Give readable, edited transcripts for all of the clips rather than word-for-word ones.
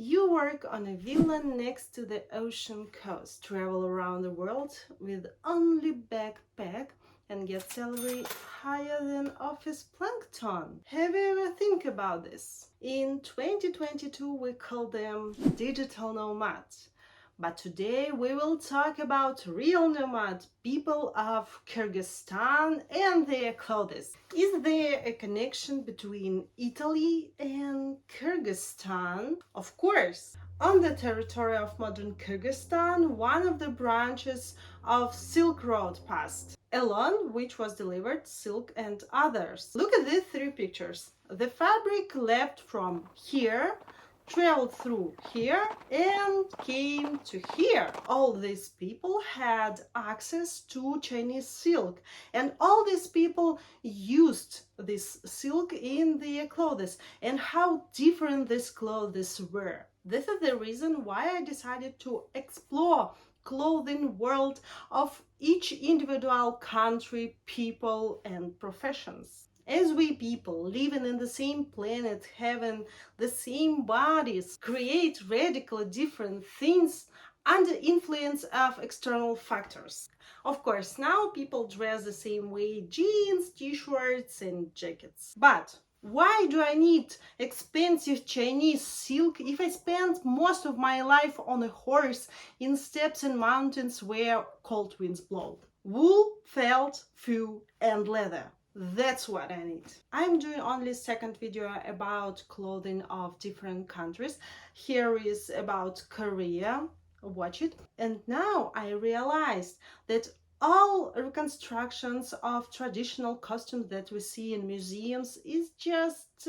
You work on a villa next to the ocean coast, travel around the world with only backpack and get salary higher than office plankton. Have you ever think about this? In 2022 we call them digital nomads. But today we will talk about real nomad people of Kyrgyzstan and their clothes. Is there a connection between Italy and Kyrgyzstan? Of course. On the territory of modern Kyrgyzstan, one of the branches of SilkRoad passed, along which was delivered silk and others. Look at these three pictures. The fabric left from here, traveled through here and came to here. All these people had access to Chinese silk, and all these people used this silk in their clothes, and how different these clothes were. This is the reason why I decided to explore clothing world of each individual country, people and professions. As we people living in the same planet, having the same bodies, create radically different things under influence of external factors. Of course, now people dress the same way, jeans, t-shirts and jackets. But why do I need expensive Chinese silk if I spend most of my life on a horse in steppes and mountains where cold winds blow? Wool, felt, fur and leather. That's what I need. I'm doing only second video about clothing of different countries. Here is about Korea. Watch it. And now I realized that all reconstructions of traditional costumes that we see in museums is just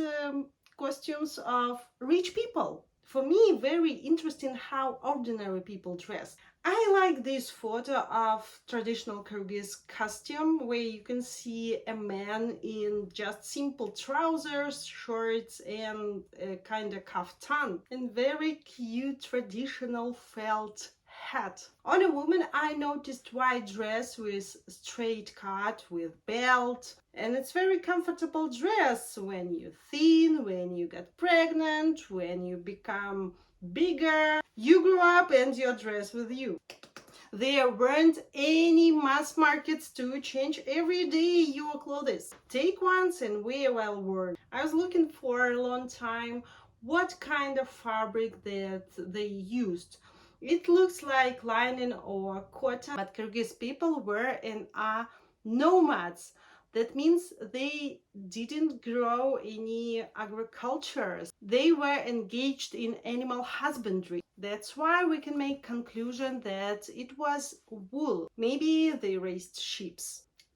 costumes of rich people. For me, very interesting how ordinary people dress. I like this photo of traditional Kyrgyz costume where you can see a man in just simple trousers, shorts and a kind of kaftan and very cute traditional felt hat. On a woman I noticed white dress with straight cut with belt, and it's very comfortable dress when you're thin, when you get pregnant, when you become bigger, you grew up and your dress with you. There weren't any mass markets to change every day your clothes. Take once and wear well worn. I was looking for a long time what kind of fabric that they used. It looks like linen or cotton, but Kyrgyz people were and are nomads. That means they didn't grow any agriculture. They were engaged in animal husbandry. That's why we can make conclusion that it was wool. Maybe they raised sheep.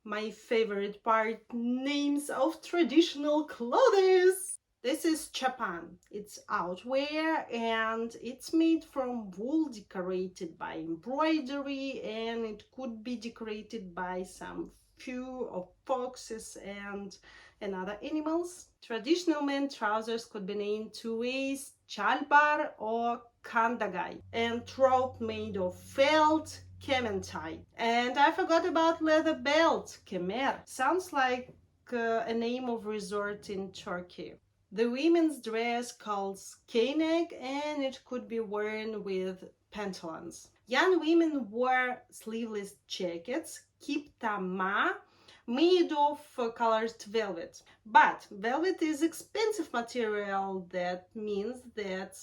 My favorite part, names of traditional clothes. This is chapan. It's outwear and it's made from wool decorated by embroidery, and it could be decorated by some fur of foxes and other animals. Traditional men trousers could be named two ways, chalbar or kandagai, and rope made of felt, kementai. And I forgot about leather belt, kemer. Sounds like a name of resort in Turkey. The women's dress called kaynak, and it could be worn with pantaloons. Young women wore sleeveless jackets, kiptama, made of colored velvet. But velvet is expensive material, that means that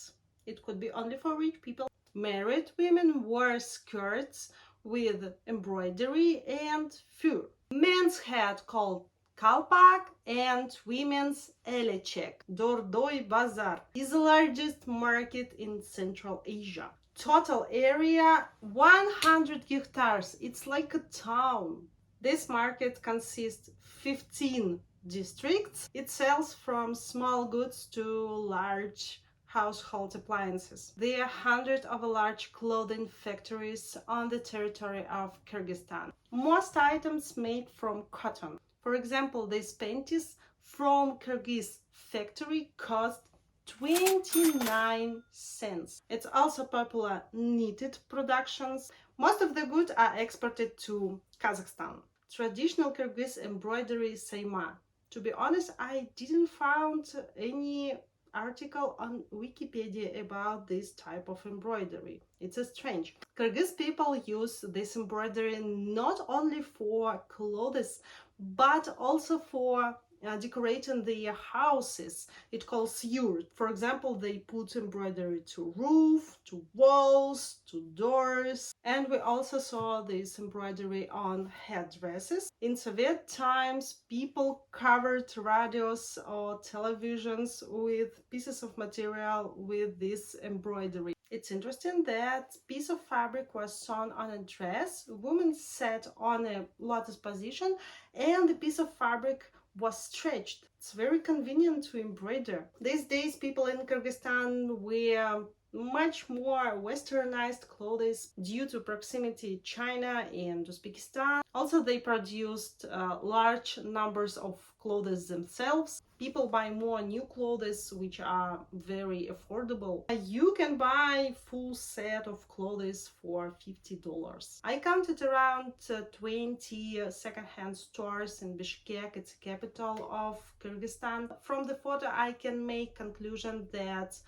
it could be only for rich people. Married women wore skirts with embroidery and fur. Men's hat called kalpak and women's elechek. Dordoy Bazar is the largest market in Central Asia. Total area 100 hectares. It's like a town. This market consists 15 districts. It sells from small goods to large household appliances. There are hundreds of large clothing factories on the territory of Kyrgyzstan. Most items made from cotton. For example, these panties from Kyrgyz factory cost 29 cents. It's also popular knitted productions. Most of the goods are exported to Kazakhstan. Traditional Kyrgyz embroidery sayma. To be honest, I didn't find any article on Wikipedia about this type of embroidery. It's a strange. Kyrgyz people use this embroidery not only for clothes, but also for decorating their houses. It calls yurt. For example, they put embroidery to roof, to walls, to doors. And we also saw this embroidery on headdresses. In Soviet times, people covered radios or televisions with pieces of material with this embroidery. It's interesting that piece of fabric was sewn on a dress, a woman sat on a lotus position, and the piece of fabric was stretched. It's very convenient to embroider. These days, people in Kyrgyzstan wear much more westernized clothes due to proximity to China and Uzbekistan. Also, they produced large numbers of clothes themselves. People buy more new clothes, which are very affordable. You can buy full set of clothes for $50. I counted around 20 second-hand stores in Bishkek. It's the capital of Kyrgyzstan. From the photo, I can make conclusion that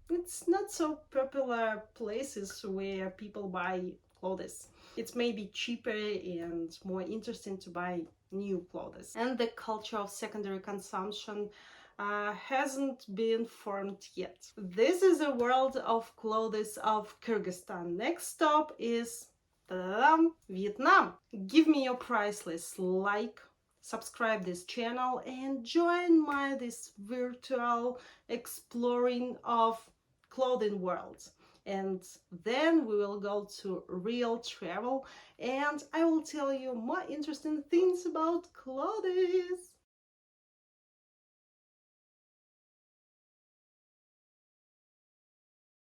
it's not so popular places where people buy clothes. It's maybe cheaper and more interesting to buy new clothes. And the culture of secondary consumption hasn't been formed yet. This is the world of clothes of Kyrgyzstan. Next stop is Vietnam. Give me your priceless like, subscribe this channel, and join this virtual exploring of clothing world. And then we will go to real travel and I will tell you more interesting things about clothes.